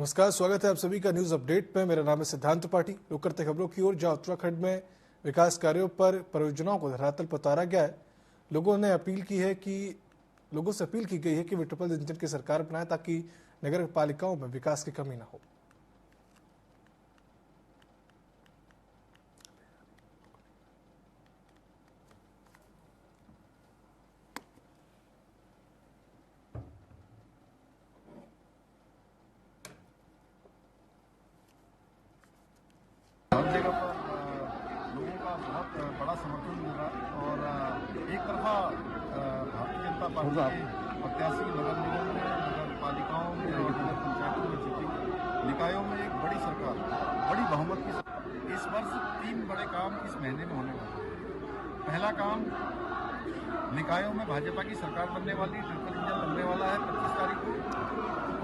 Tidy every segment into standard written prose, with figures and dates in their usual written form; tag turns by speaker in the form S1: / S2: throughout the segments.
S1: नमस्कार, स्वागत है आप सभी का न्यूज अपडेट पे। मेरा नाम है सिद्धांत त्रिपाठी। रुक करते खबरों की ओर, जहां उत्तराखंड में विकास कार्यों पर परियोजनाओं को धरातल पर उतारा गया है। लोगों से अपील की गई है कि वे ट्रिपल इंजन की सरकार बनाए ताकि नगर पालिकाओं में विकास की कमी न हो।
S2: हर जगह पर लोगों का बहुत बड़ा समर्थन मिल रहा है और एक तरफा भारतीय जनता पार्टी के प्रत्याशी नगर निगम में, नगर पालिकाओं में और नगर पंचायतों में जीतेंगे। निकायों में एक बड़ी सरकार, बड़ी बहुमत की सरकार। इस वर्ष 3 बड़े काम इस महीने में होने वाले हैं। पहला काम, निकायों में भाजपा की सरकार बनने वाली, ट्रिपल इंजन बनने वाला है 25 तारीख को।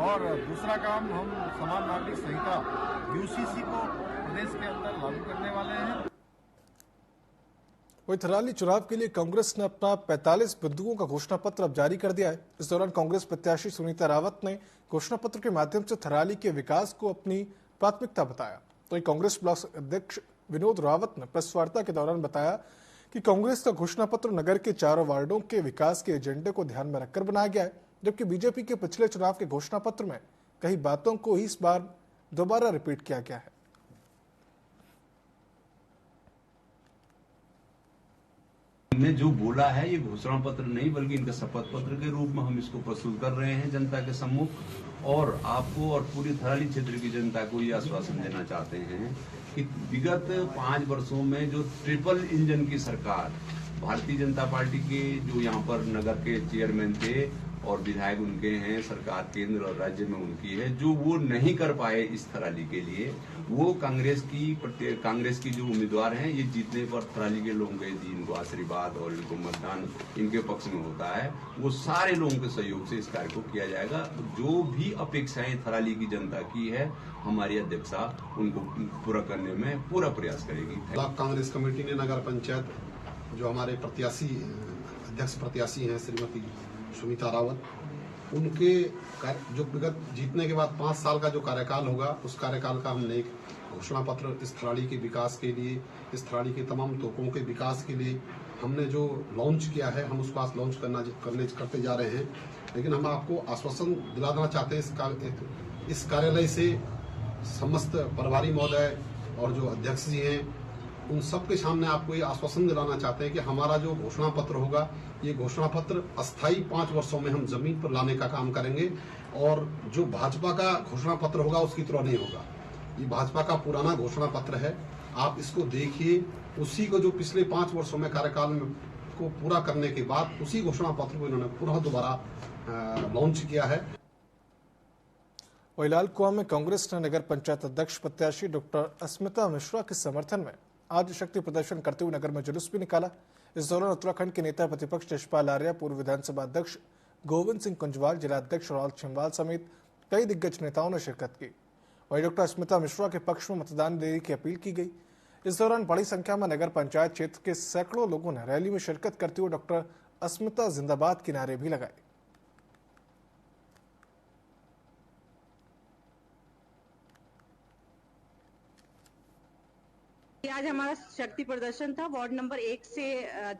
S2: और दूसरा काम, हम समान नागरिक संहिता यूसीसी को प्रदेश के अंदर लागू करने वाले हैं।
S1: वही थराली चुनाव के लिए कांग्रेस ने अपना 45 बिंदुओं का घोषणा पत्र अब जारी कर दिया है। इस दौरान कांग्रेस प्रत्याशी सुनीता रावत ने घोषणा पत्र के माध्यम से थराली के विकास को अपनी प्राथमिकता बताया। तो कांग्रेस ब्लॉक अध्यक्ष विनोद रावत ने प्रेस वार्ता के दौरान बताया कि कांग्रेस का घोषणा पत्र नगर के 4 वार्डों के विकास के एजेंडे को ध्यान में रखकर बनाया गया है, जबकि बीजेपी के पिछले चुनाव के घोषणा पत्र में कई बातों को ही इस बार दोबारा रिपीट किया गया है।
S3: ने जो बोला है ये घोषणा पत्र नहीं बल्कि इनका शपथ पत्र के रूप में हम इसको प्रस्तुत कर रहे हैं जनता के सम्मुख। और आपको और पूरी थराली क्षेत्र की जनता को ये आश्वासन देना चाहते हैं कि विगत 5 वर्षों में जो ट्रिपल इंजन की सरकार, भारतीय जनता पार्टी के जो यहाँ पर नगर के चेयरमैन थे और विधायक उनके हैं, सरकार केंद्र और राज्य में उनकी है, जो वो नहीं कर पाए इस थराली के लिए, वो कांग्रेस की जो उम्मीदवार हैं, ये जीतने पर थराली के लोगों के जिनको आशीर्वाद और इनको मतदान इनके पक्ष में होता है, वो सारे लोगों के सहयोग से इस कार्य को किया जाएगा। जो भी अपेक्षाएं थराली की जनता की है, हमारी अध्यक्षा उनको पूरा करने में पूरा प्रयास करेगी।
S4: ब्लॉक कांग्रेस कमेटी ने नगर पंचायत जो हमारे अध्यक्ष प्रत्याशी हैं श्रीमती सुनीता रावत, उनके जो विगत जीतने के बाद 5 साल का जो कार्यकाल होगा, उस कार्यकाल का हमने एक घोषणा पत्र इस थराली के विकास के लिए, इस थराली के तमाम तोपों के विकास के लिए हमने जो लॉन्च किया है, हम उसको आज लॉन्च करते जा रहे हैं। लेकिन हम आपको आश्वासन दिला देना चाहते हैं इस कार्यालय से समस्त प्रभारी महोदय और जो अध्यक्ष जी हैं, उन सबके सामने आपको ये आश्वासन दिलाना चाहते हैं कि हमारा जो घोषणा पत्र होगा, ये घोषणा पत्र अस्थायी 5 वर्षों में हम जमीन पर लाने का काम करेंगे। और जो भाजपा का घोषणा पत्र होगा उसकी तरह नहीं होगा। ये भाजपा का पुराना घोषणा पत्र है, आप इसको देखिए। उसी को जो पिछले 5 वर्षों में कार्यकाल में को पूरा करने के बाद उसी घोषणा पत्र को इन्होंने पुनः दोबारा लॉन्च किया है।
S1: वही लाल कुआं में कांग्रेस ने नगर पंचायत अध्यक्ष प्रत्याशी डॉक्टर अस्मिता मिश्रा के समर्थन में आज शक्ति प्रदर्शन करते हुए नगर में जुलूस भी निकाला। इस दौरान उत्तराखंड के नेता प्रतिपक्ष यशपाल आर्य, पूर्व विधानसभा अध्यक्ष गोविंद सिंह कुंजवाल, जिला अध्यक्ष राहुल छिंवाल समेत कई दिग्गज नेताओं ने शिरकत की। वहीं डॉक्टर अस्मिता मिश्रा के पक्ष में मतदान देने की अपील की गई। इस दौरान बड़ी संख्या में नगर पंचायत क्षेत्र के सैकड़ों लोगों ने रैली में शिरकत करते हुए डॉक्टर अस्मिता जिंदाबाद के नारे भी लगाए।
S5: आज हमारा शक्ति प्रदर्शन था। वार्ड नंबर 1 से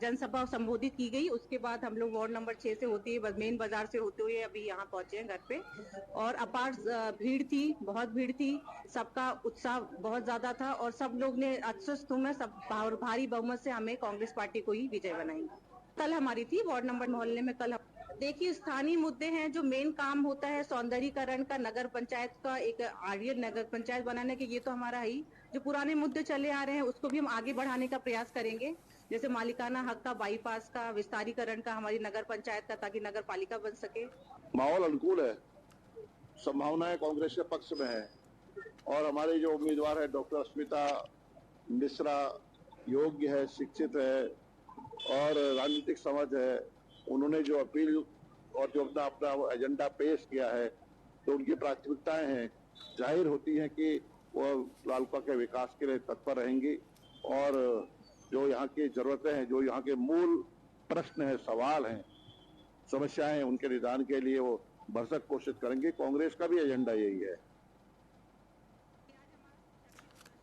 S5: जनसभा संबोधित की गई, उसके बाद हम लोग वार्ड नंबर 6 से होते हुए मेन बाजार से होते हुए अभी यहाँ पहुंचे हैं घर पे। और अपार भीड़ थी, बहुत भीड़ थी, सबका उत्साह बहुत ज्यादा था और सब लोग ने आश्वस्त में सब भारी बहुमत से हमें कांग्रेस पार्टी को ही विजय बनाई। कल हमारी थी वार्ड नंबर मोहल्ले में। कल देखिए, स्थानीय मुद्दे हैं, जो मेन काम होता है सौंदर्यीकरण का, नगर पंचायत का एक आर्यन नगर पंचायत बनाने के, ये तो हमारा ही जो पुराने मुद्दे चले आ रहे हैं उसको भी हम आगे बढ़ाने का प्रयास करेंगे। जैसे मालिकाना हक का, बाईपास का, विस्तारीकरण का हमारी नगर पंचायत का, ताकि नगर पालिका बन सके।
S2: माहौल अनुकूल है, संभावनाएं कांग्रेस के पक्ष में है और हमारे जो उम्मीदवार है डॉक्टर अस्मिता मिश्रा योग्य है, शिक्षित है और राजनीतिक समझ है। उन्होंने जो अपील और जो अपना एजेंडा पेश किया है, तो उनकी प्राथमिकताएं हैं, जाहिर होती हैं कि वो लालकुआं के विकास के लिए तत्पर रहेंगी और जो यहाँ की जरूरतें हैं, जो यहाँ के मूल प्रश्न है, सवाल हैं, समस्याएं, उनके निदान के लिए वो भरसक कोशिश करेंगे। कांग्रेस का भी एजेंडा यही है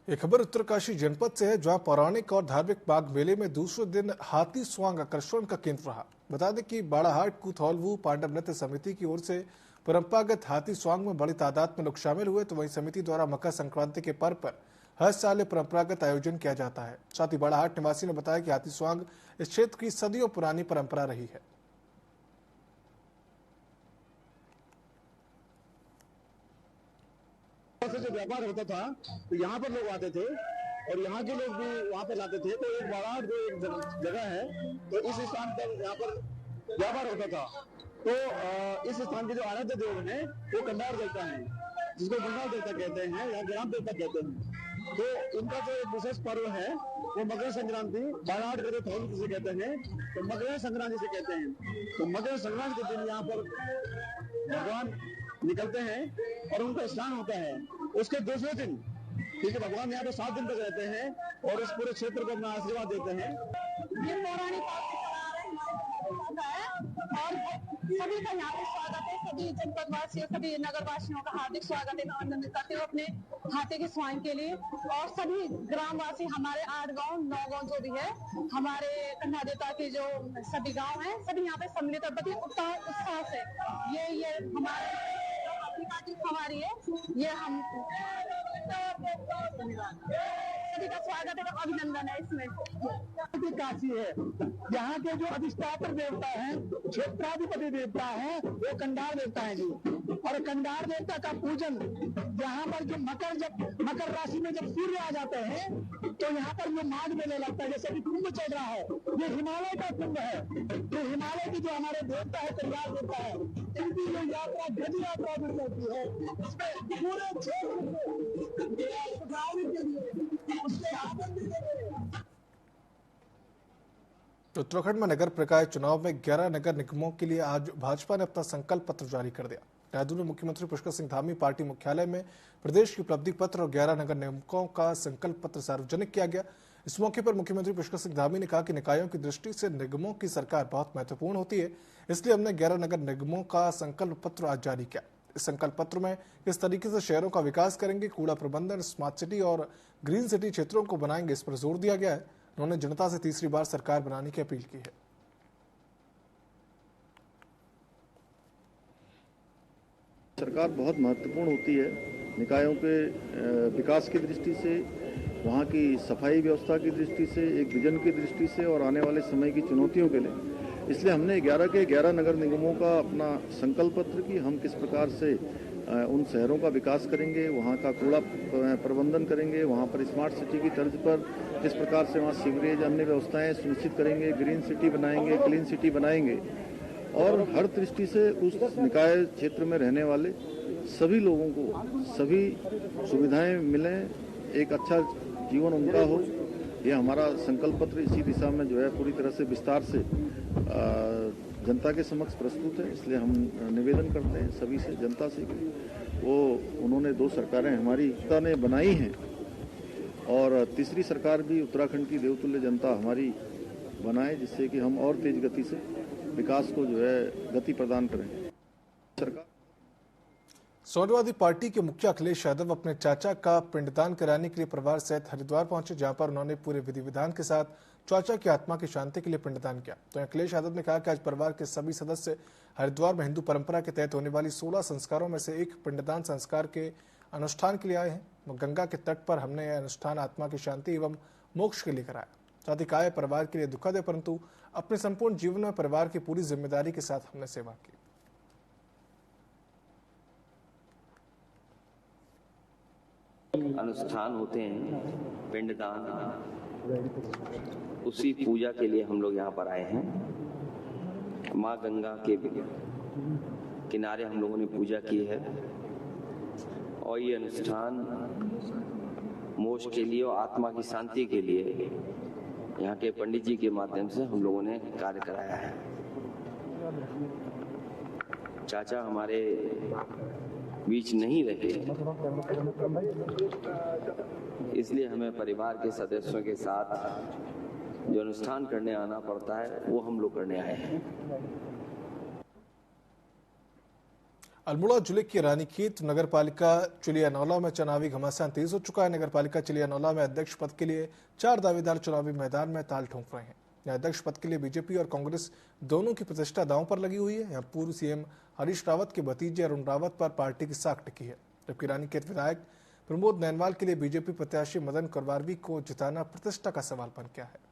S1: एक खबर उत्तरकाशी जनपद से है, जहां पौराणिक और धार्मिक बाग मेले में दूसरे दिन हाथी स्वांग आकर्षण का केंद्र रहा। बता दें कि बाड़ाहाट कुथौलवू पांडव नृत्य समिति की ओर से परंपरागत हाथी स्वांग में बड़ी तादाद में लोग शामिल हुए, तो वहीं समिति द्वारा मकर संक्रांति के पर्व पर हर साल परंपरागत आयोजन किया जाता है। साथ ही बाड़ाहाट निवासी ने बताया कि हाथी स्वांग इस क्षेत्र की सदियों पुरानी परंपरा रही है।
S6: से जो व्यापार होता था तो यहाँ पर लोग आते थे और यहाँ के लोग भी वहाँ पर लाते थे। तो एक बाड़ाहाट जो एक जगह है, तो इस स्थान पर यहाँ पर व्यापार होता था। तो इस स्थान के जो आराध्य देव हैं वो कंडार देवता है, जिसको गंगा देवता कहते हैं या ग्राम देवता कहते हैं। तो इनका जो एक विशेष पर्व है वो मकर संक्रांति, बाड़ाहाट के थौल जिसे कहते हैं, तो मकर संक्रांति से कहते हैं। तो मकर संक्रांति के दिन यहाँ पर भगवान निकलते हैं और उनका स्नान होता है। उसके दूसरे दिन ठीक है, भगवान यहाँ पे 7 दिन तक रहते हैं और इस पूरे क्षेत्र को अपना आशीर्वाद देते हैं।
S7: ये पौराणिक है और सभी का यहाँ पे स्वागत है। सभी जनपद वासियों, सभी नगर वासियों का हार्दिक स्वागत है। आनंद करते हुए अपने हाथी के स्वांग के लिए, और सभी ग्रामवासी हमारे 8 गांव 9 गांव जो भी है हमारे कन्हा देवता के जो सभी गांव हैं, सभी यहाँ पे सम्मिलित और बड़ी उत्साह से ये हमारी है, ये हम सभी का स्वागत है, अभिनंदन है। इसमें
S6: काशी है, यहाँ के जो अधिष्ठात्र देवता हैं, क्षेत्राधिपति देवता है, वो कंडार देवता है जी। और कंडार देवता का पूजन यहाँ पर जो मकर राशि में जब सूर्य आ जाते हैं तो यहाँ पर जो माघ मेला लगता है, जैसे कि कुंभ चल रहा है, ये हिमालय का कुंभ है। तो हिमालय की जो हमारे देवता है, कंडार देवता है, इनकी जो यात्रा गज यात्रा भी होती है, इसमें पूरे क्षेत्र के उसके आनंद
S1: उत्तराखंड में नगर निकाय चुनाव में 11 नगर निगमों के लिए आज भाजपा ने अपना संकल्प पत्र जारी कर दिया। देहरादून में मुख्यमंत्री पुष्कर सिंह धामी पार्टी मुख्यालय में प्रदेश की उपलब्धि पत्र और 11 नगर निगमों का संकल्प पत्र सार्वजनिक किया गया। इस मौके पर मुख्यमंत्री पुष्कर सिंह धामी ने कहा कि निकायों की दृष्टि से निगमों की सरकार बहुत महत्वपूर्ण होती है, इसलिए हमने 11 नगर निगमों का संकल्प पत्र आज जारी किया। इस संकल्प पत्र में किस तरीके से शहरों का विकास करेंगे, कूड़ा प्रबंधन, स्मार्ट सिटी और ग्रीन सिटी क्षेत्रों को बनाएंगे, इस पर जोर दिया गया है। उन्होंने जनता से तीसरी बार सरकार बनाने की अपील की है।
S8: सरकार बहुत महत्वपूर्ण होती है निकायों के विकास की दृष्टि से, वहाँ की सफाई व्यवस्था की दृष्टि से, एक विजन की दृष्टि से और आने वाले समय की चुनौतियों के लिए। इसलिए हमने 11 के 11 नगर निगमों का अपना संकल्प पत्र की हम किस प्रकार से उन शहरों का विकास करेंगे, वहाँ का कूड़ा प्रबंधन करेंगे, वहाँ पर स्मार्ट सिटी की तर्ज पर किस प्रकार से वहाँ सीवरेज अन्य व्यवस्थाएं सुनिश्चित करेंगे, ग्रीन सिटी बनाएंगे, क्लीन सिटी बनाएंगे और हर दृष्टि से उस निकाय क्षेत्र में रहने वाले सभी लोगों को सभी सुविधाएं मिलें, एक अच्छा जीवन उनका हो। ये हमारा संकल्प पत्र इसी दिशा में जो है पूरी तरह से विस्तार से जनता के समक्ष प्रस्तुत है। इसलिए हम निवेदन करते हैं सभी से, जनता से, वो उन्होंने 2 सरकारें हमारी जनता ने बनाई हैं और तीसरी सरकार भी उत्तराखंड की देवतुल्य जनता हमारी बनाए, जिससे कि हम और तेज गति से विकास को जो है गति प्रदान करें। सरकार
S1: समाजवादी पार्टी के मुखिया अखिलेश यादव अपने चाचा का पिंडदान कराने के लिए परिवार सहित हरिद्वार पहुंचे, जहां पर उन्होंने पूरे विधि विधान के साथ चाचा की आत्मा की शांति के लिए पिंडदान किया। तो अखिलेश यादव ने कहा कि आज परिवार के सभी सदस्य हरिद्वार में हिंदू परंपरा के तहत होने वाली 16 संस्कारों में से एक पिंडदान संस्कार के अनुष्ठान के लिए आए हैं। गंगा के तट पर हमने यह अनुष्ठान आत्मा की शांति एवं मोक्ष के लिए कराया। साथ ही कहा परिवार के लिए दुखद है, परंतु अपने संपूर्ण जीवन में परिवार की पूरी जिम्मेदारी के साथ हमने सेवा की।
S9: अनुष्ठान होते हैं पिंडदान, उसी पूजा के लिए हम लोग यहाँ पर आए हैं। माँ गंगा के किनारे हम लोगों ने पूजा की है और ये अनुष्ठान मोक्ष के लिए और आत्मा की शांति के लिए यहाँ के पंडित जी के माध्यम से हम लोगों ने कार्य कराया है। चाचा हमारे बीच नहीं रहे, इसलिए हमें परिवार के सदस्यों के साथ जो अनुष्ठान करने आना पड़ता है वो हम लोग करने आए हैं।
S1: अल्मोड़ा जिले की रानीखेत नगर पालिका चिलियानौला में चुनावी घमासान तेज हो चुका है। नगर पालिका चिलियानौला में अध्यक्ष पद के लिए 4 दावेदार चुनावी मैदान में ताल ठोंक रहे हैं। यहाँ अध्यक्ष पद के लिए बीजेपी और कांग्रेस दोनों की प्रतिष्ठा दांव पर लगी हुई है। यहाँ पूर्व सीएम हरीश रावत के भतीजे अरुण रावत पर पार्टी की साख टिकी है, जबकि रानीखेत विधायक प्रमोद नैनवाल के लिए बीजेपी प्रत्याशी मदन करवारवी को जिताना प्रतिष्ठा का सवाल बन गया है।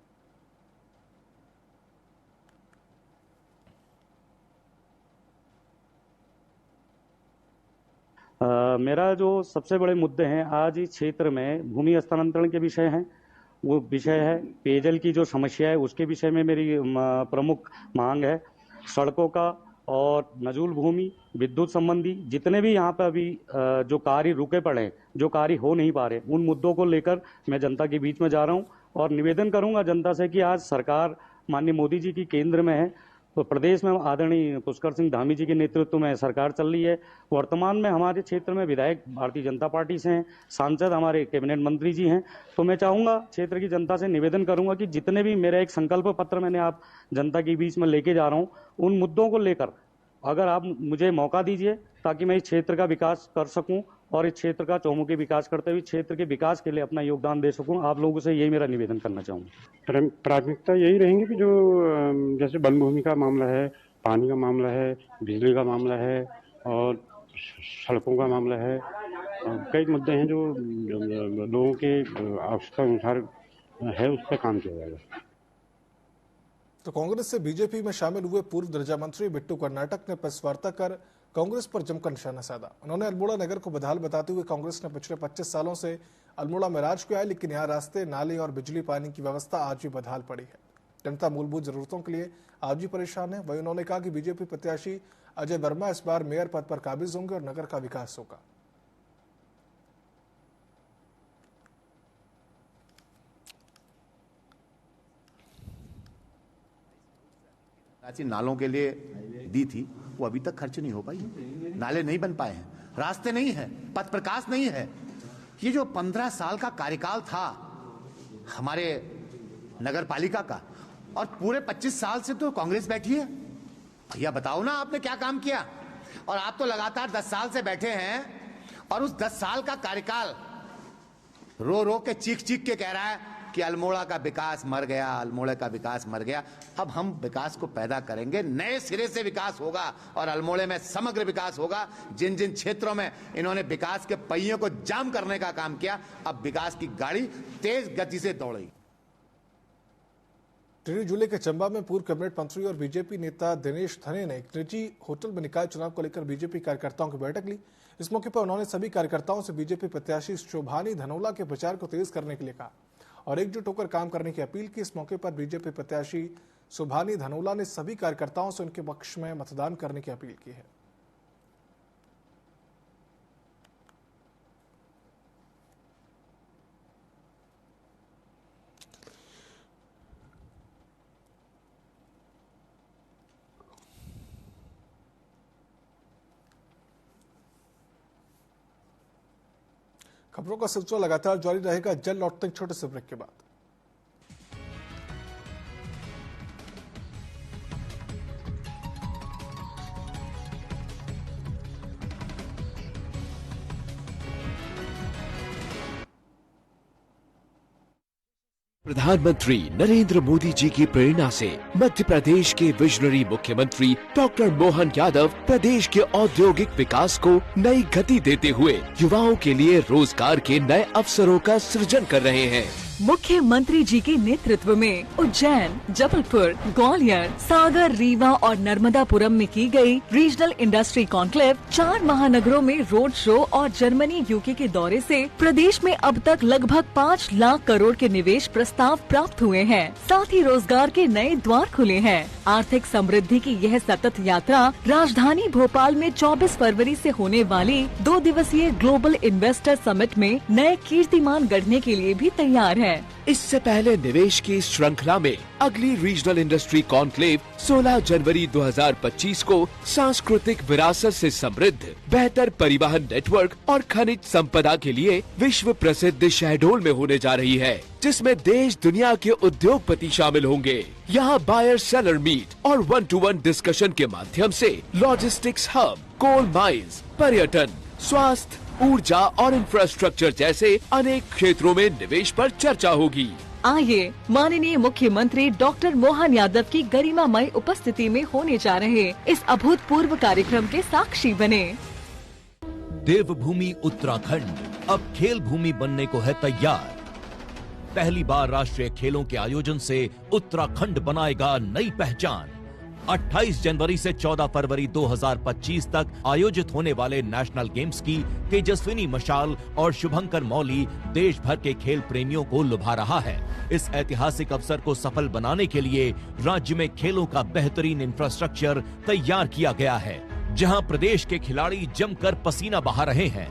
S10: मेरा जो सबसे बड़े मुद्दे हैं आज इस क्षेत्र में भूमि हस्तांतरण के विषय हैं, वो विषय है पेयजल की जो समस्या है उसके विषय में मेरी प्रमुख मांग है, सड़कों का और नजूल भूमि, विद्युत संबंधी जितने भी यहाँ पे अभी जो कार्य रुके पड़े हैं, जो कार्य हो नहीं पा रहे, उन मुद्दों को लेकर मैं जनता के बीच में जा रहा हूँ और निवेदन करूंगा जनता से कि आज सरकार माननीय मोदी जी की केंद्र में है, तो प्रदेश में आदरणीय पुष्कर सिंह धामी जी के नेतृत्व में सरकार चल रही है। वर्तमान में हमारे क्षेत्र में विधायक भारतीय जनता पार्टी से हैं, सांसद हमारे कैबिनेट मंत्री जी हैं, तो मैं चाहूंगा क्षेत्र की जनता से निवेदन करूंगा कि जितने भी मेरा एक संकल्प पत्र मैंने आप जनता के बीच में लेके जा रहा हूं, उन मुद्दों को लेकर अगर आप मुझे मौका दीजिए ताकि मैं इस क्षेत्र का विकास कर सकूं और इस क्षेत्र का चौमुखी विकास करते हुए क्षेत्र के विकास के लिए अपना योगदान दे सकूं, आप लोगों से यही मेरा निवेदन करना चाहूंगा।
S11: प्राथमिकता यही रहेंगी कि जो जैसे वन भूमि का मामला है, पानी का मामला है, बिजली का मामला है और सड़कों का मामला है, कई मुद्दे हैं जो लोगों के आवश्यकता अनुसार है, उस पर काम किया जाएगा।
S1: तो कांग्रेस से बीजेपी में शामिल हुए पूर्व दर्जा मंत्री बिट्टू कर्नाटक ने प्रेस वार्ता कर कांग्रेस पर जमकर निशाना साधा। उन्होंने अल्मोड़ा नगर को बदहाल बताते हुए कांग्रेस ने पिछले 25 सालों से अल्मोड़ा में राज किया है, लेकिन यहाँ रास्ते, नाले और बिजली पानी की व्यवस्था आज भी बदहाल पड़ी है। जनता मूलभूत जरूरतों के लिए आज भी परेशान है। वही उन्होंने कहा कि बीजेपी प्रत्याशी अजय वर्मा इस बार मेयर पद पर काबिज होंगे और नगर का विकास होगा।
S12: नालों के लिए दी थी, वो अभी तक खर्च नहीं हो पाई, नाले नहीं बन पाए हैं, रास्ते नहीं है, पथ प्रकाश नहीं है। ये जो 15 साल का कार्यकाल था हमारे नगर पालिका का और पूरे 25 साल से तो कांग्रेस बैठी है। भैया बताओ ना आपने क्या काम किया, और आप तो लगातार 10 साल से बैठे हैं और उस 10 साल का कार्यकाल रो रो के चीख चीख के कह रहा है कि अल्मोड़ा का विकास मर गया, अल्मोड़ा का विकास मर गया। अब हम विकास को पैदा करेंगे, नए सिरे से विकास होगा और अल्मोड़े में समग्र विकास होगा। जिन जिन क्षेत्रों में इन्होंने विकास के पहियों को जाम करने का काम किया, अब विकास की गाड़ी तेज गति से दौड़ेगी।
S1: टिहरी जिले के चंबा में पूर्व कैबिनेट मंत्री और बीजेपी नेता दिनेश धने ने एक निजी होटल में निकाय चुनाव को लेकर बीजेपी कार्यकर्ताओं की बैठक ली। इस मौके पर उन्होंने सभी कार्यकर्ताओं से बीजेपी प्रत्याशी शोभानी धनोला के प्रचार को तेज करने के लिए कहा और एकजुट होकर काम करने की अपील की। इस मौके पर बीजेपी प्रत्याशी शोभानी धनोला ने सभी कार्यकर्ताओं से उनके पक्ष में मतदान करने की अपील की है। खबरों का सिलसिला लगातार जारी रहेगा। जल्द लौटते हैं छोटे से ब्रेक के बाद।
S13: प्रधानमंत्री नरेंद्र मोदी जी की प्रेरणा से मध्य प्रदेश के विजनरी मुख्यमंत्री डॉक्टर मोहन यादव प्रदेश के औद्योगिक विकास को नई गति देते हुए युवाओं के लिए रोजगार के नए अवसरों का सृजन कर रहे हैं।
S14: मुख्यमंत्री जी के नेतृत्व में उज्जैन, जबलपुर, ग्वालियर, सागर, रीवा और नर्मदापुरम में की गई रीजनल इंडस्ट्री कॉन्क्लेव 4 महानगरों में रोड शो और जर्मनी, यूके के दौरे से प्रदेश में अब तक लगभग 5 लाख करोड़ के निवेश प्रस्ताव प्राप्त हुए हैं। साथ ही रोजगार के नए द्वार खुले हैं। आर्थिक समृद्धि की यह सतत यात्रा राजधानी भोपाल में 24 फरवरी से होने वाली 2 दिवसीय ग्लोबल इन्वेस्टर समिट में नए कीर्तिमान गढ़ने के लिए भी तैयार है।
S13: इससे पहले निवेश की इस श्रृंखला में अगली रीजनल इंडस्ट्री कॉन्क्लेव 16 जनवरी 2025 को सांस्कृतिक विरासत से समृद्ध, बेहतर परिवहन नेटवर्क और खनिज संपदा के लिए विश्व प्रसिद्ध शहडोल में होने जा रही है, जिसमें देश दुनिया के उद्योगपति शामिल होंगे। यहाँ बायर सेलर मीट और 1-to-1 डिस्कशन के माध्यम से लॉजिस्टिक्स हब, कोल माइंस, पर्यटन, स्वास्थ्य, ऊर्जा और इंफ्रास्ट्रक्चर जैसे अनेक क्षेत्रों में निवेश पर चर्चा होगी।
S14: आइए माननीय मुख्यमंत्री डॉक्टर मोहन यादव की गरिमामय उपस्थिति में होने जा रहे इस अभूतपूर्व कार्यक्रम के साक्षी बने।
S15: देवभूमि उत्तराखंड अब खेल भूमि बनने को है तैयार। पहली बार राष्ट्रीय खेलों के आयोजन से उत्तराखंड बनाएगा नई पहचान। 28 जनवरी से 14 फरवरी 2025 तक आयोजित होने वाले नेशनल गेम्स की तेजस्विनी मशाल और शुभंकर मौली देश भर के खेल प्रेमियों को लुभा रहा है। इस ऐतिहासिक अवसर को सफल बनाने के लिए राज्य में खेलों का बेहतरीन इंफ्रास्ट्रक्चर तैयार किया गया है, जहां प्रदेश के खिलाड़ी जमकर पसीना बहा रहे हैं।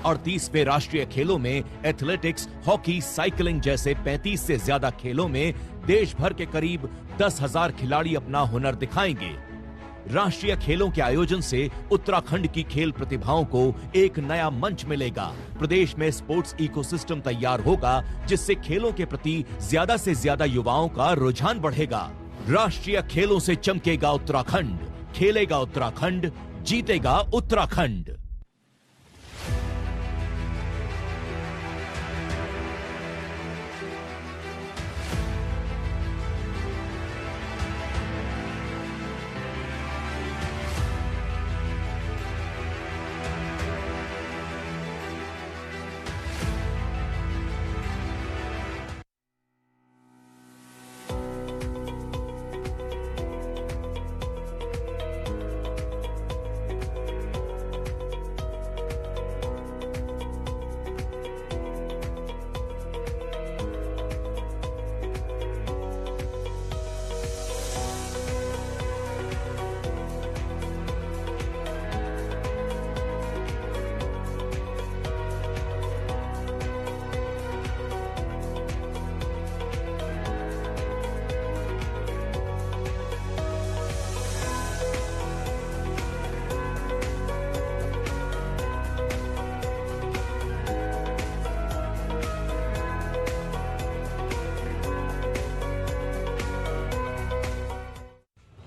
S15: 38वें राष्ट्रीय खेलों में एथलेटिक्स, हॉकी, साइकिलिंग जैसे 35 से ज्यादा खेलों में देश भर के करीब 10,000 खिलाड़ी अपना हुनर दिखाएंगे। राष्ट्रीय खेलों के आयोजन से उत्तराखंड की खेल प्रतिभाओं को एक नया मंच मिलेगा। प्रदेश में स्पोर्ट्स इकोसिस्टम तैयार होगा, जिससे खेलों के प्रति ज्यादा से ज्यादा युवाओं का रुझान बढ़ेगा। राष्ट्रीय खेलों से चमकेगा उत्तराखंड, खेलेगा उत्तराखंड, जीतेगा उत्तराखंड।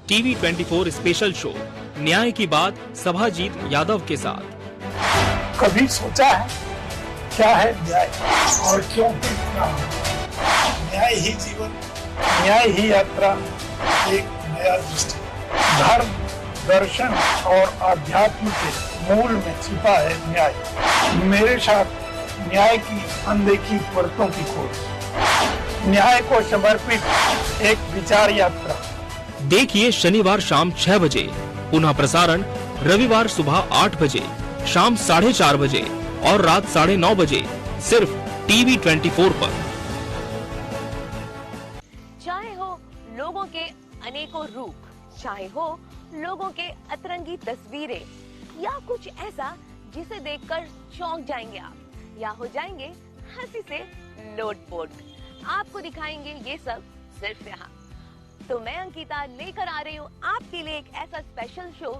S16: टीवी 24 स्पेशल शो न्याय की बात सभाजीत यादव के साथ।
S17: कभी सोचा है क्या है न्याय और क्यों है न्याय ही जीवन, न्याय ही यात्रा, एक नया दृष्टि। धर्म, दर्शन और अध्यात्म के मूल में छिपा है न्याय। मेरे साथ न्याय की अनदेखी परतों की खोज, न्याय को समर्पित एक विचार यात्रा।
S16: देखिए शनिवार शाम 6 बजे, पुनः प्रसारण रविवार सुबह 8 बजे, शाम 4:30 बजे और रात 9:30 बजे, सिर्फ टीवी 24 पर।
S18: चाहे हो लोगों के अनेकों रूप, चाहे हो लोगों के अतरंगी तस्वीरें, या कुछ ऐसा जिसे देखकर चौंक जाएंगे आप, या हो जाएंगे हंसी से लोटपोट, आपको दिखाएंगे ये सब सिर्फ यहाँ। तो मैं अंकिता लेकर आ रही हूँ आपके लिए एक ऐसा स्पेशल शो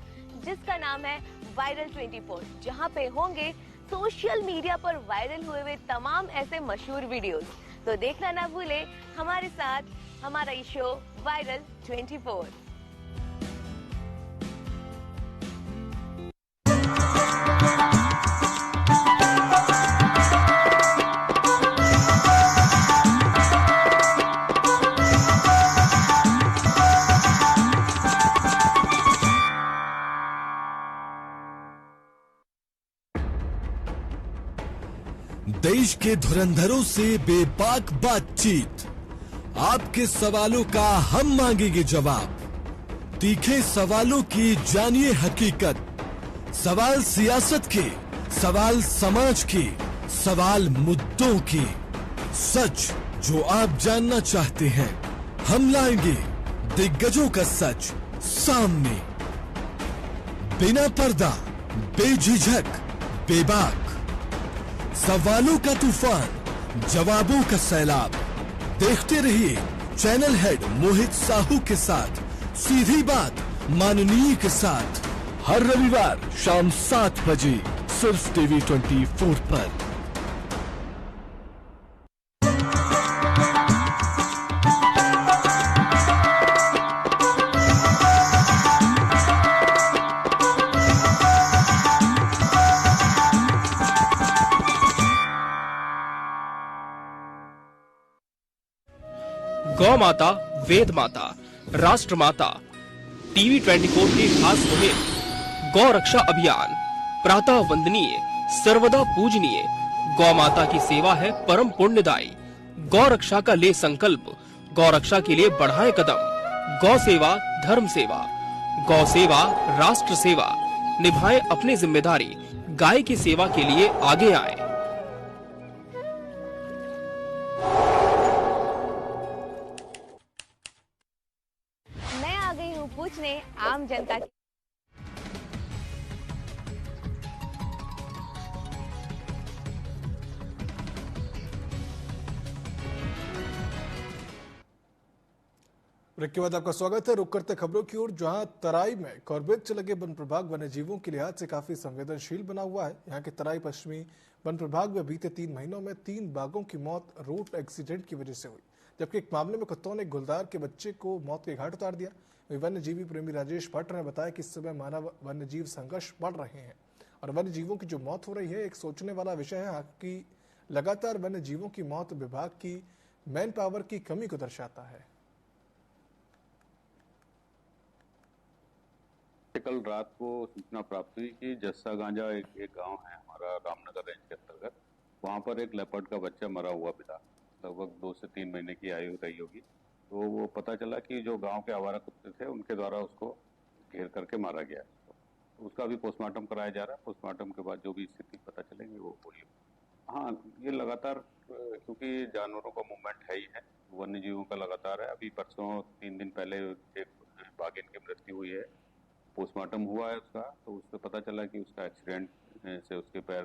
S18: जिसका नाम है वायरल 24, जहाँ पे होंगे सोशल मीडिया पर वायरल हुए तमाम ऐसे मशहूर वीडियोस। तो देखना ना भूले हमारे साथ हमारा ये शो वायरल 24।
S19: देश के धुरंधरों से बेबाक बातचीत, आपके सवालों का हम मांगेंगे जवाब। तीखे सवालों की जानिए हकीकत, सवाल सियासत के, सवाल समाज के, सवाल मुद्दों के, सच जो आप जानना चाहते हैं, हम लाएंगे दिग्गजों का सच सामने। बिना पर्दा, बेझिझक, बेबाक, सवालों का तूफान, जवाबों का सैलाब। देखते रहिए चैनल हेड मोहित साहू के साथ सीधी बात माननीय के साथ, हर रविवार शाम 7 बजे सिर्फ टीवी 24 पर।
S16: गौ माता, वेद माता, राष्ट्र माता। टीवी 24 की खास मुहिम गौ रक्षा अभियान। प्रातः वंदनीय, सर्वदा पूजनीय गौ माता की सेवा है परम पुण्यदायी। गौ रक्षा का ले संकल्प, गौ रक्षा के लिए बढ़ाए कदम। गौ सेवा धर्म सेवा, गौ सेवा राष्ट्र सेवा। निभाए अपनी जिम्मेदारी, गाय की सेवा के लिए आगे आए।
S18: मैं आ गई हूँ पूछने आम जनता की।
S1: ब्रेक के बाद आपका स्वागत है। रुक करते खबरों की ओर, जहां तराई में कॉर्बेट से लगे वन प्रभाग वन्य जीवों के लिहाज से काफी संवेदनशील बना हुआ है। यहां के तराई पश्चिमी वन प्रभाग में बीते 3 महीनों में 3 बाघों की मौत रोड एक्सीडेंट की वजह से हुई, जबकि एक मामले में कुत्तों ने गुलदार के बच्चे को मौत के घाट उतार दिया। वन्य जीवी प्रेमी राजेश भट्ट ने बताया कि इस समय मानव वन्य जीव संघर्ष बढ़ रहे हैं और वन्य जीवों की जो मौत हो रही है एक सोचने वाला विषय है कि लगातार वन्य जीवों की मौत विभाग की मैन पावर की कमी को दर्शाता है।
S20: कल रात को सूचना प्राप्त हुई कि जस्सा गांजा एक गांव है हमारा रामनगर रेंज के अंतर्गत, वहां पर एक लेपर्ड का बच्चा मरा हुआ मिला, लगभग 2 से 3 महीने की आयु रही होगी। तो वो पता चला कि जो गांव के आवारा कुत्ते थे उनके द्वारा उसको घेर करके मारा गया। तो उसका भी पोस्टमार्टम कराया जा रहा है। पोस्टमार्टम के बाद जो भी स्थिति पता चलेगी वो बोलिए। हाँ, ये लगातार क्योंकि जानवरों का मूवमेंट है ही है, वन्य जीवों का लगातार है। अभी परसों 3 दिन पहले एक बाघिन की मृत्यु हुई है, पोस्टमार्टम हुआ है उसका, तो उससे पता चला कि उसका एक्सीडेंट से उसके पैर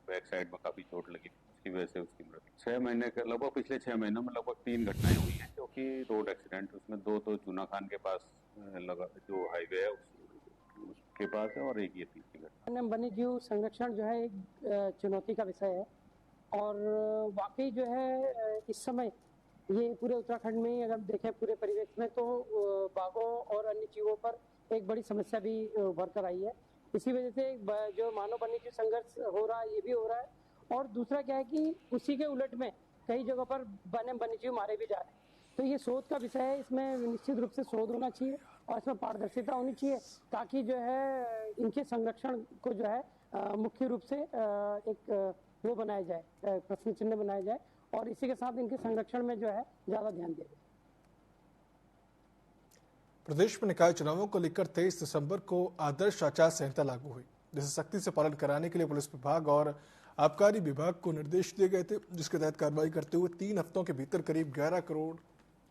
S20: बैक साइड में काफी चोट लगी, उसकी वजह से उसकी मृत्यु। 6 महीने के लगभग पिछले 6 महीनों में लगभग 3 घटनाएं हुई हैं, जो कि रोड एक्सीडेंट। उसमें 2 तो चूना खान के पास लगा जो हाईवे है उसके पास है, और एक ये तीसरी घटना।
S21: वन्य जीव संरक्षण जो है एक चुनौती का विषय है और वाकई जो है इस समय ये पूरे उत्तराखंड में अगर देखें पूरे परिवेश में तो बाघों और अन्य जीवों पर एक बड़ी समस्या भी उभर कर आई है। इसी वजह से जो मानव वन्य जीव संघर्ष हो रहा है ये भी हो रहा है और दूसरा क्या है कि उसी के उलट में कई जगहों पर वन्य जीव मारे भी जा रहे हैं। तो ये शोध का विषय है, इसमें निश्चित रूप से शोध होना चाहिए और इसमें पारदर्शिता होनी चाहिए ताकि जो है इनके संरक्षण को जो है मुख्य रूप से एक वो बनाया जाए, प्रश्न चिन्ह बनाया जाए और इसी के साथ इनके संरक्षण में जो है ज्यादा ध्यान दिया जाए।
S1: प्रदेश में निकाय चुनावों को लेकर 23 दिसंबर को आदर्श आचार संहिता लागू हुई, जिसे सख्ती से पालन कराने के लिए पुलिस विभाग और आबकारी विभाग को निर्देश दिए गए थे, जिसके तहत कार्रवाई करते हुए 3 हफ्तों के भीतर करीब 11 करोड़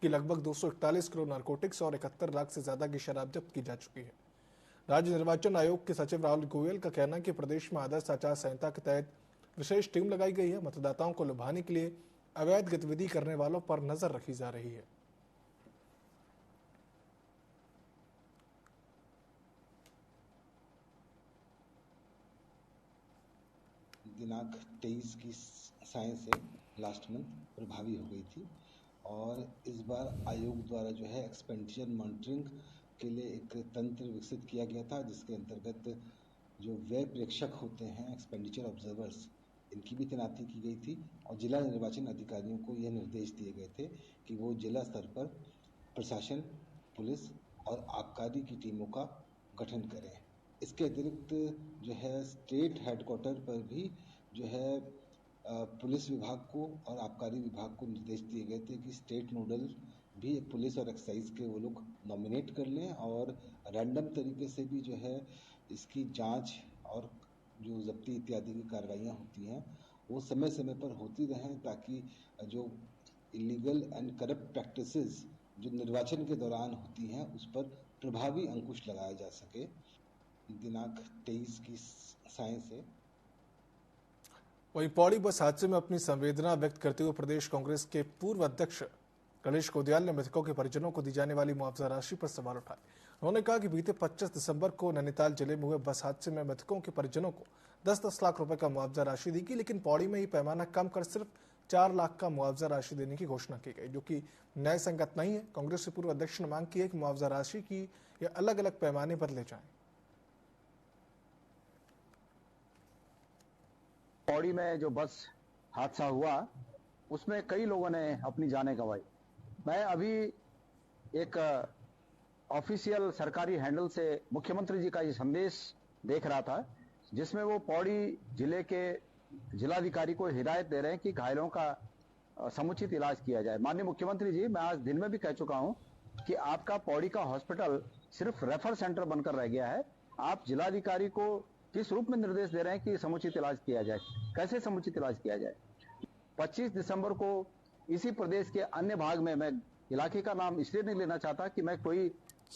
S1: की लगभग 241 किलो नारकोटिक्स और 71 लाख से ज्यादा की शराब जब्त की जा चुकी है। राज्य निर्वाचन आयोग के सचिव राहुल गोयल का कहना है कि प्रदेश में आदर्श आचार संहिता के तहत विशेष टीम लगाई गई है। मतदाताओं को लुभाने के लिए अवैध गतिविधि करने वालों पर नजर रखी जा रही है।
S22: दिनांक 23 की साय से लास्ट मंथ प्रभावी हो गई थी और इस बार आयोग द्वारा जो है एक्सपेंडिचर मॉनिटरिंग के लिए एक तंत्र विकसित किया गया था, जिसके अंतर्गत जो व्यय प्रेक्षक होते हैं एक्सपेंडिचर ऑब्जर्वर्स, इनकी भी तैनाती की गई थी और जिला निर्वाचन अधिकारियों को यह निर्देश दिए गए थे कि वो जिला स्तर पर प्रशासन, पुलिस और आबकारी की टीमों का गठन करें। इसके अतिरिक्त जो है स्टेट हेडक्वार्टर पर भी जो है पुलिस विभाग को और आबकारी विभाग को निर्देश दिए गए थे कि स्टेट नोडल भी पुलिस और एक्साइज के वो लोग नॉमिनेट कर लें और रैंडम तरीके से भी जो है इसकी जांच और जो जब्ती इत्यादि की कार्रवाइयाँ होती हैं वो समय समय पर होती रहें, ताकि जो इलीगल एंड करप्ट प्रैक्टिसेस जो निर्वाचन के दौरान होती हैं उस पर प्रभावी अंकुश लगाया जा सके। दिनांक 23 की साय से।
S1: वहीं पौड़ी बस हादसे में अपनी संवेदना व्यक्त करते हुए प्रदेश कांग्रेस के पूर्व अध्यक्ष गणेश कोदियाल ने मृतकों के परिजनों को दी जाने वाली मुआवजा राशि पर सवाल उठाए। उन्होंने कहा कि बीते 25 दिसंबर को नैनीताल जिले में हुए बस हादसे में मृतकों के परिजनों को 10-10 लाख रुपए का मुआवजा राशि दी गई, लेकिन पौड़ी में ये पैमाना कम कर सिर्फ 4 लाख का मुआवजा राशि देने की घोषणा की गई, जो कि न्याय संगत नहीं है। कांग्रेस के पूर्व अध्यक्ष ने मांग की है कि मुआवजा राशि की या अलग अलग पैमाने बदले जाएं।
S6: पौड़ी में जो बस हादसा हुआ उसमें कई लोगों ने अपनी जानें गंवाई
S3: मैं अभी एक ऑफिशियल सरकारी हैंडल से मुख्यमंत्री जी का ये संदेश देख रहा था, जिसमें वो पौड़ी जिले के जिलाधिकारी को हिदायत दे रहे हैं कि घायलों का समुचित इलाज किया जाए। माननीय मुख्यमंत्री जी, मैं आज दिन में भी कह चुका हूं कि आपका पौड़ी का हॉस्पिटल सिर्फ रेफर सेंटर बनकर रह गया है। आप जिलाधिकारी को किस रूप में निर्देश दे रहे हैं कि समुचित इलाज किया जाए, कैसे समुचित इलाज किया जाए। 25 दिसंबर को इसी प्रदेश के अन्य भाग में, मैं इलाके का नाम इसलिए नहीं लेना चाहता कि मैं कोई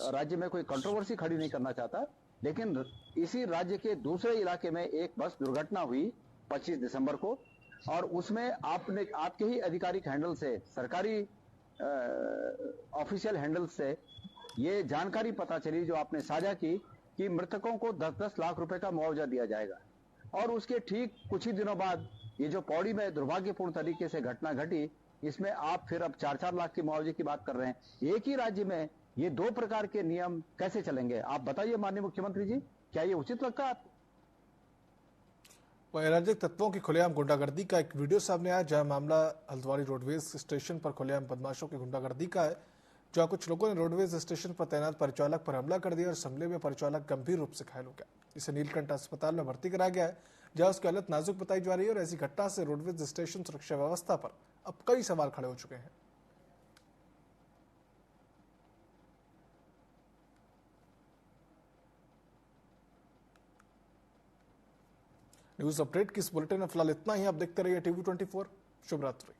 S3: राज्य में कोई कंट्रोवर्सी खड़ी नहीं करना चाहता, लेकिन इसी राज्य के दूसरे इलाके में एक बस दुर्घटना हुई 25 दिसंबर को, और उसमें आपके ही आधिकारिक हैंडल से, सरकारी ऑफिशियल हैंडल से ये जानकारी पता चली जो आपने साझा की कि मृतकों को 10-10 लाख रुपए का मुआवजा दिया जाएगा। और उसके ठीक कुछ ही दिनों बाद ये जो पौड़ी में दुर्भाग्यपूर्ण तरीके से घटना घटी, इसमें आप फिर अब 4-4 लाख के मुआवजे की बात कर रहे हैं। एक ही राज्य में ये दो प्रकार के नियम कैसे चलेंगे? आप बताइए माननीय मुख्यमंत्री जी, क्या ये उचित लगता है आपको?
S1: अराजक तत्वों की खुलेआम गुंडागर्दी का एक वीडियो सामने आया, जहां मामला हल्द्वानी रोडवेज स्टेशन पर खुलेआम बदमाशों की गुंडागर्दी का है, जहां कुछ लोगों ने रोडवेज स्टेशन पर तैनात परिचालक पर हमला कर दिया और इस हमले में परिचालक गंभीर रूप से घायल हो गया। इसे नीलकंठ अस्पताल में भर्ती कराया गया है, जहां उसकी हालत नाजुक बताई जा रही है। और ऐसी घटना से रोडवेज स्टेशन सुरक्षा व्यवस्था पर अब कई सवाल खड़े हो चुके हैं। न्यूज अपडेट की इस बुलेटिन में फिलहाल इतना ही। आप देखते रहिए TV24। शुभ रात्रि।